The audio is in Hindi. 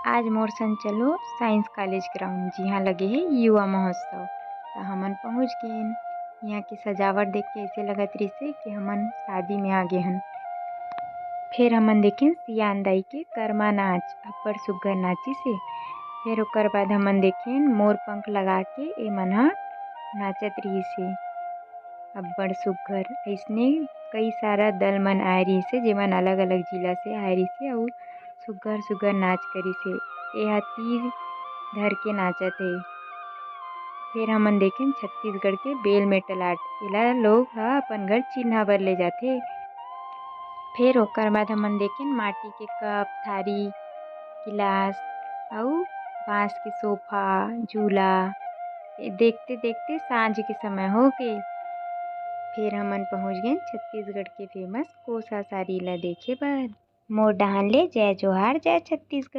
आज मोर संग चलो साइंस कॉलेज ग्राउंड जिहाँ लगे है युवा महोत्सव। तो हमन पहुँच गएन। यहाँ की सजावट देख के ऐसे लगत रहिसे कि हमन शादी में आ गे हन। फिर हमन देखेन सियान दाई के करमा नाच अब्बड़ सुग्घर नाचिस हे। फिर ओकर बाद हमन देखेन मोर पंख लगा के ए मन ह नाचत रहिस हे अब्बड़ सुग्घर। अइसने कई सारा दल मन आए रहिस हे जेमन अलग अलग जिला से आए रहिस हे अउ सुग्घर सुग्घर नाच करिस हे। एहा तीर धर के नाचत हे। फिर हमन देखेन छत्तीसगढ़ के बेल मेटल आर्ट एला लोग ह अपन घर चिन्हा बर ले जाथे। फिर ओकर बाद हमन देखेन माटी के कप थारी गिलास अउ बांस के सोफा झूला। देखते देखते साँझ के समय हो गए। फिर हमन पहुँच गएन छत्तीसगढ़ के फेमस कोसा साड़ी ला देखे बर। मोर डाहन ले जय जोहार जय छत्तीसगढ़।